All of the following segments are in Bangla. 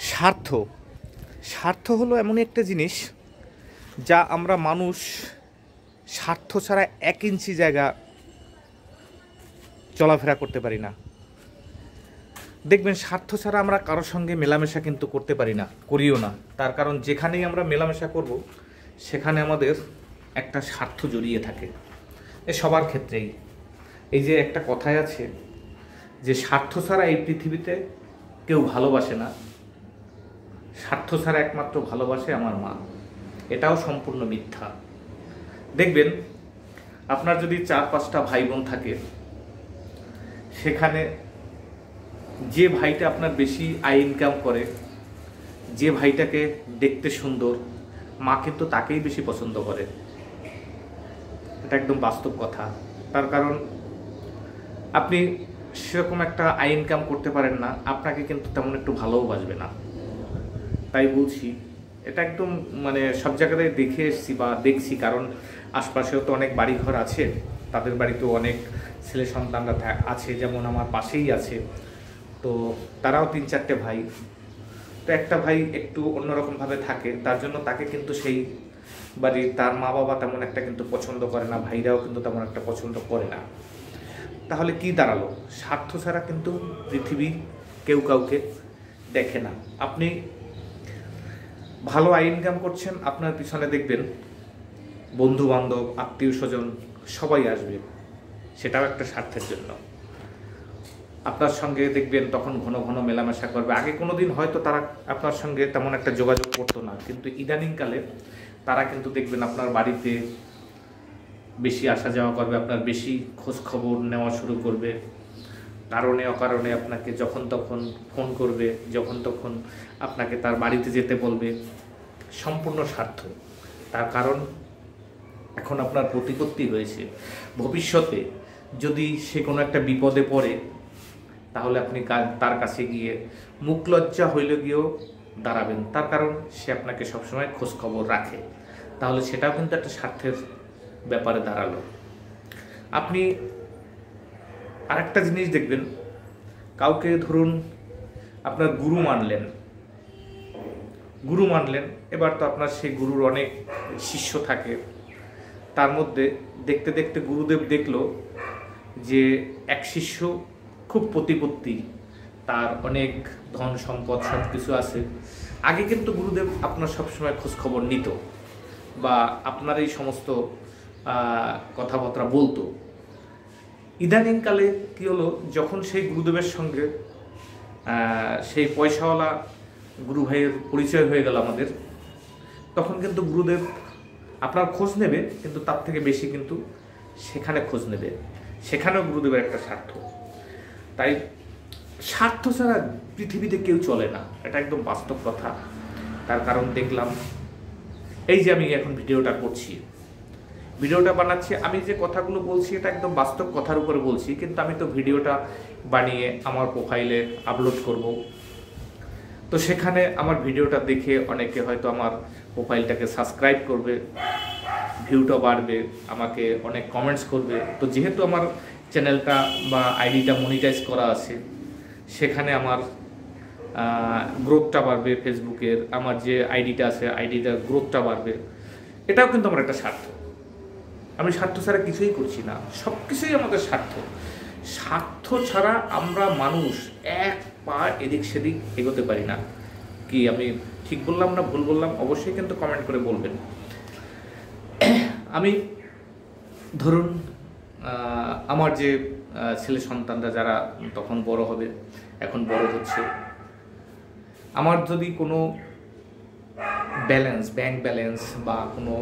স্বার্থ স্বার্থ হলো এমন একটা জিনিস যা আমরা মানুষ স্বার্থ ছাড়া 1 ইঞ্চি জায়গা চলাফেরা করতে পারি না। দেখবেন স্বার্থ ছাড়া আমরা কারোর সঙ্গে মেলামেশা কিন্তু করতে পারি না, করিও না। তার কারণ যেখানেই আমরা মেলামেশা করব সেখানে আমাদের একটা স্বার্থ জড়িয়ে থাকে, এ সবার ক্ষেত্রেই। এই যে একটা কথাই আছে যে স্বার্থ ছাড়া এই পৃথিবীতে কেউ ভালোবাসে না, স্বার্থ ছাড়া একমাত্র ভালোবাসে আমার মা। এটাও সম্পূর্ণ মিথ্যা। দেখবেন আপনার যদি 4-5টা ভাই বোন থাকে, সেখানে যে ভাইটা আপনার বেশি আয় ইনকাম করে, যে ভাইটাকে দেখতে সুন্দর, মা কিন্তু তাকেই বেশি পছন্দ করে। এটা একদম বাস্তব কথা। তার কারণ আপনি সেরকম একটা আয় ইনকাম করতে পারেন না, আপনাকে কিন্তু তেমন একটু ভালোও বাসবে না। তাই বলছি, এটা একদম মানে সব জায়গায় দেখে এসেছি বা দেখছি। কারণ আশপাশেও তো অনেক বাড়িঘর আছে, তাদের বাড়িতেও অনেক ছেলে সন্তানরা আছে, যেমন আমার পাশেই আছে। তো তারাও 3-4টে ভাই। তো একটা ভাই একটু অন্যরকমভাবে থাকে, তার জন্য তাকে কিন্তু সেই বাড়ির তার মা বাবা তেমন একটা কিন্তু পছন্দ করে না, ভাইরাও কিন্তু তেমন একটা পছন্দ করে না। তাহলে কি দাঁড়ালো? স্বার্থ ছাড়া কিন্তু পৃথিবী কেউ কাউকে দেখে না। আপনি ভালো আয় ইনকাম করছেন, আপনার পিছনে দেখবেন বন্ধু বান্ধব, আত্মীয় স্বজন সবাই আসবে, সেটাও একটা স্বার্থের জন্য। আপনার সঙ্গে দেখবেন তখন ঘন ঘন মেলামেশা করবে। আগে কোনো দিন হয়তো তারা আপনার সঙ্গে তেমন একটা যোগাযোগ করতো না, কিন্তু ইদানিংকালে তারা কিন্তু দেখবেন আপনার বাড়িতে বেশি আসা যাওয়া করবে, আপনার বেশি খোঁজ খবর নেওয়া শুরু করবে। কারণে অকারণে আপনাকে যখন তখন ফোন করবে, যখন তখন আপনাকে তার বাড়িতে যেতে বলবে। সম্পূর্ণ স্বার্থ। তার কারণ এখন আপনার প্রতিপত্তি হয়েছে, ভবিষ্যতে যদি সে কোনো একটা বিপদে পড়ে, তাহলে আপনি তার কাছে গিয়ে মুখ লজ্জা হইলে গিয়েও দাঁড়াবেন। তার কারণ সে আপনাকে সবসময় খোঁজ খবর রাখে। তাহলে সেটাও কিন্তু একটা স্বার্থের ব্যাপারে দাঁড়ালো। আপনি আরেকটা জিনিস দেখবেন, কাউকে ধরুন আপনার গুরু মানলেন, এবার তো আপনার সেই গুরুর অনেক শিষ্য থাকে। তার মধ্যে দেখতে দেখতে গুরুদেব দেখলো যে এক শিষ্য খুব প্রতিপত্তি, তার অনেক ধন সম্পদ সব কিছু আছে। আগে কিন্তু গুরুদেব আপনার সবসময় খোঁজ খবর নিত বা আপনার এই সমস্ত কথাবার্তা বলতো। ইদানিংকালে কী হলো, যখন সেই গুরুদেবের সঙ্গে সেই পয়সাওয়ালা গুরু ভাইয়ের পরিচয় হয়ে গেল আমাদের, তখন কিন্তু গুরুদেব আপনার খোঁজ নেবে, কিন্তু তার থেকে বেশি কিন্তু সেখানে খোঁজ নেবে। সেখানেও গুরুদেবের একটা স্বার্থ। তাই স্বার্থ ছাড়া পৃথিবীতে কেউ চলে না, এটা একদম বাস্তব কথা। তার কারণ দেখলাম এই যে আমি এখন ভিডিওটা বানাচ্ছি, আমি যে কথাগুলো বলছি এটা একদম বাস্তব কথার উপরে বলছি, কিন্তু আমি তো ভিডিওটা বানিয়ে আমার প্রোফাইলে আপলোড করব। তো সেখানে আমার ভিডিওটা দেখে অনেকে হয়তো আমার প্রোফাইলটাকে সাবস্ক্রাইব করবে, ভিউটা বাড়বে, আমাকে অনেক কমেন্টস করবে। তো যেহেতু আমার চ্যানেলটা বা আইডিটা মনিটাইজ করা আছে, সেখানে আমার গ্রোথটা বাড়বে, ফেসবুকের আমার যে আইডিটা আছে আইডিটার গ্রোথটা বাড়বে। এটাও কিন্তু আমার একটা স্বার্থ। আমি স্বার্থ ছাড়া কিছুই করছি না, সব কিছুই আমাদের স্বার্থ ছাড়া আমরা মানুষ এক পা এদিক সেদিক এগোতে পারি না। কি আমি ঠিক বললাম না ভুল বললাম? অবশ্যই কিন্তু কমেন্ট করে বলবেন। আমি ধরুন আমার যে ছেলে সন্তানরা যারা তখন বড় হবে, এখন বড় হচ্ছে, আমার যদি কোনো ব্যাংক ব্যালেন্স বা কোনো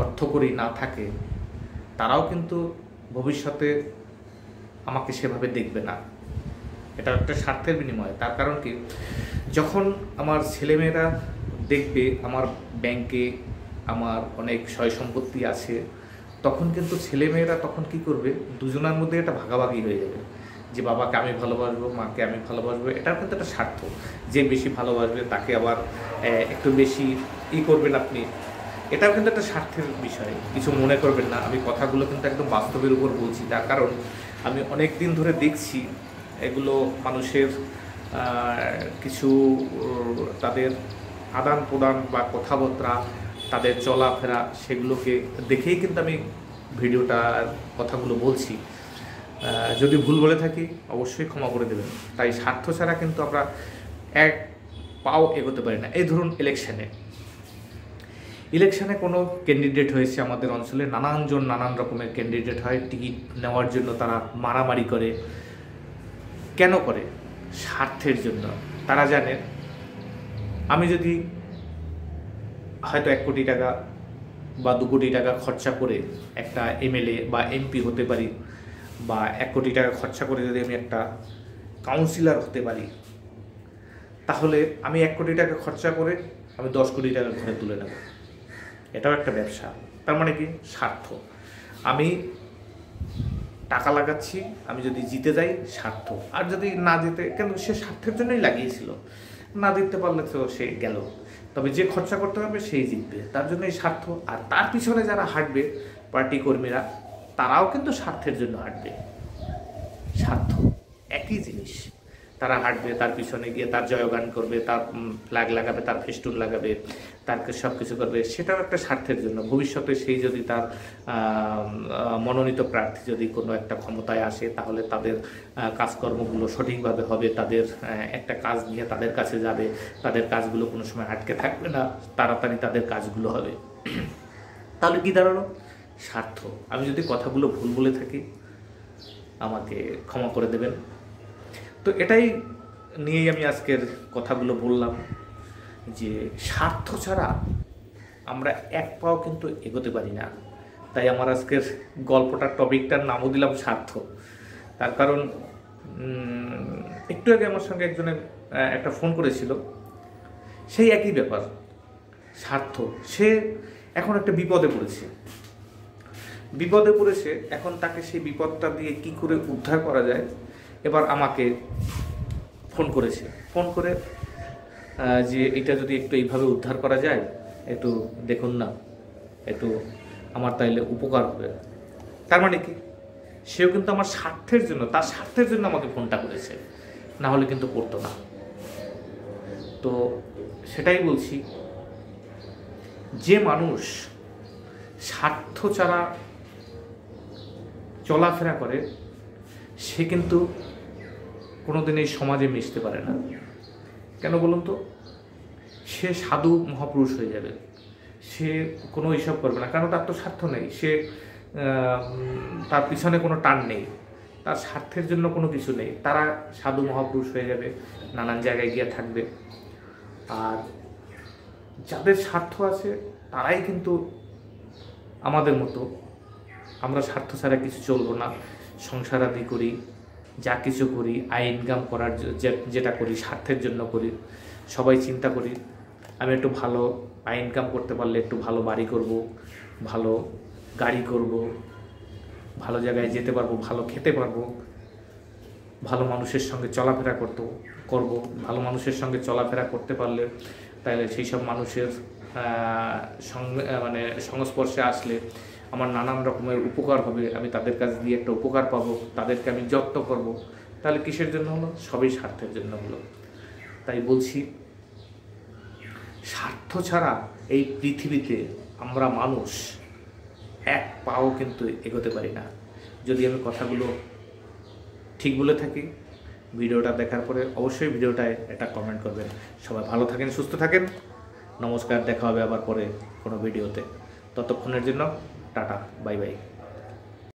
অর্থকড়ি না থাকে, তারাও কিন্তু ভবিষ্যতে আমাকে সেভাবে দেখবে না। এটা একটা স্বার্থের বিনিময়। তার কারণ কি, যখন আমার ছেলেমেয়েরা দেখবে আমার ব্যাংকে আমার অনেক সয় সম্পত্তি আছে, তখন কিন্তু ছেলেমেয়েরা তখন কি করবে, দুজনের মধ্যে একটা ভাগাভাগি হয়ে যাবে যে বাবাকে আমি ভালোবাসবো, মাকে আমি ভালোবাসবো। এটাও কিন্তু একটা স্বার্থ। যে বেশি ভালোবাসবে তাকে আবার একটু বেশি করবেন আপনি। এটাও কিন্তু একটা স্বার্থের বিষয়, কিছু মনে করবেন না। আমি কথাগুলো কিন্তু একদম বাস্তবের উপর বলছি। তার কারণ আমি অনেক দিন ধরে দেখছি এগুলো মানুষের কিছু তাদের আদান প্রদান বা কথাবার্তা, তাদের চলাফেরা, সেগুলোকে দেখেই কিন্তু আমি ভিডিওটার কথাগুলো বলছি। যদি ভুল বলে থাকি অবশ্যই ক্ষমা করে দেবেন। তাই স্বার্থ ছাড়া কিন্তু আমরা এক পাও এগোতে পারি না। এই ধরুন ইলেকশনে কোনো ক্যান্ডিডেট হয়েছে আমাদের অঞ্চলে, নানানজন নানান রকমের ক্যান্ডিডেট হয়, টিকিট নেওয়ার জন্য তারা মারামারি করে। কেন করে? স্বার্থের জন্য। তারা জানে আমি যদি হয়তো 1 কোটি টাকা বা 2 কোটি টাকা খরচা করে একটা এমএলএ বা এমপি হতে পারি, বা 1 কোটি টাকা খরচা করে যদি আমি একটা কাউন্সিলর হতে পারি, তাহলে আমি 1 কোটি টাকা খরচা করে আমি 10 কোটি টাকা ঘরে তুলে নেব। এটাও একটা ব্যবসা। তার মানে কি? স্বার্থ। আমি টাকা লাগাচ্ছি, আমি যদি জিতে যাই স্বার্থ, আর যদি না জিতে, কিন্তু সে স্বার্থের জন্যই লাগিয়েছিল, না জিততে পারলে তো সে গেল। তবে যে খরচা করতে হবে সেই জিতবে, তার জন্যই স্বার্থ। আর তার পিছনে যারা হাঁটবে পার্টি কর্মীরা, তারাও কিন্তু স্বার্থের জন্য হাঁটবে। স্বার্থ একই জিনিস। তারা হাঁটবে, তার পিছনে গিয়ে তার জয়গান করবে, তার ফ্ল্যাগ লাগাবে, তার ফেস্টুন লাগাবে, তার সব কিছু করবে, সেটাও একটা স্বার্থের জন্য। ভবিষ্যতে সেই যদি তার মনোনীত প্রার্থী যদি কোনো একটা ক্ষমতায় আসে, তাহলে তাদের কাজকর্মগুলো সঠিকভাবে হবে, তাদের একটা কাজ নিয়ে তাদের কাছে যাবে, তাদের কাজগুলো কোনো সময় আটকে থাকবে না, তাড়াতাড়ি তাদের কাজগুলো হবে। তাহলে কী দাঁড়ালো? স্বার্থ। আমি যদি কথাগুলো ভুল বলে থাকি আমাকে ক্ষমা করে দেবেন। তো এটাই নিয়েই আমি আজকের কথাগুলো বললাম, যে স্বার্থ ছাড়া আমরা এক পাও কিন্তু এগোতে পারি না। তাই আমার আজকের গল্পটার টপিকটার নামও দিলাম স্বার্থ। তার কারণ একটু আগে আমার সঙ্গে একজনের একটা ফোন করেছিল, সেই একই ব্যাপার, স্বার্থ। সে এখন একটা বিপদে পড়েছে, এখন তাকে সেই বিপদটা দিয়ে কি করে উদ্ধার করা যায়, এবার আমাকে ফোন করে যে এটা যদি একটু এইভাবে উদ্ধার করা যায়, একটু দেখুন না, একটু আমার তাইলে উপকার হবে। তার মানে কি? সেও কিন্তু আমার স্বার্থের জন্য, তার স্বার্থের জন্য আমাকে ফোনটা করেছে, না হলে কিন্তু করতো না। তো সেটাই বলছি, যে মানুষ স্বার্থ ছাড়া চলাফেরা করে সে কিন্তু কোনোদিন এই সমাজে মিশতে পারে না। কেন বলুন তো? সে সাধু মহাপুরুষ হয়ে যাবে, সে কোনো হিসাব করবে না, কারণ তার তো স্বার্থ নেই, সে তার পিছনে কোনো টান নেই, তার স্বার্থের জন্য কোনো কিছু নেই। তারা সাধু মহাপুরুষ হয়ে যাবে, নানান জায়গায় গিয়ে থাকবে। আর যাদের স্বার্থ আছে তারাই কিন্তু আমাদের মতো, আমরা স্বার্থ ছাড়া কিছু চলবো না, সংসার আদি করি, যা কিছু করি, আয় ইনকাম করার যেটা করি স্বার্থের জন্য করি। সবাই চিন্তা করি আমি একটু ভালো আয় ইনকাম করতে পারলে একটু ভালো বাড়ি করব, ভালো গাড়ি করব, ভালো জায়গায় যেতে পারবো, ভালো খেতে পারবো, ভালো মানুষের সঙ্গে চলাফেরা করব। ভালো মানুষের সঙ্গে চলাফেরা করতে পারলে তাহলে সেই সব মানুষের সংস্পর্শে আসলে আমার নানান রকমের উপকার হবে, আমি তাদের কাছ দিয়ে একটা উপকার পাবো, তাদেরকে আমি যত্ন করব। তাহলে কিসের জন্য হলো? সবই স্বার্থের জন্য হলো। তাই বলছি, স্বার্থ ছাড়া এই পৃথিবীতে আমরা মানুষ এক পাও কিন্তু এগোতে পারি না। যদি আমি কথাগুলো ঠিক বলে থাকি, ভিডিওটা দেখার পরে অবশ্যই ভিডিওটায় একটা কমেন্ট করবেন। সবাই ভালো থাকেন, সুস্থ থাকেন। নমস্কার, দেখা হবে আবার পরে কোনো ভিডিওতে। ততক্ষণের জন্য টাটা, বাই বাই।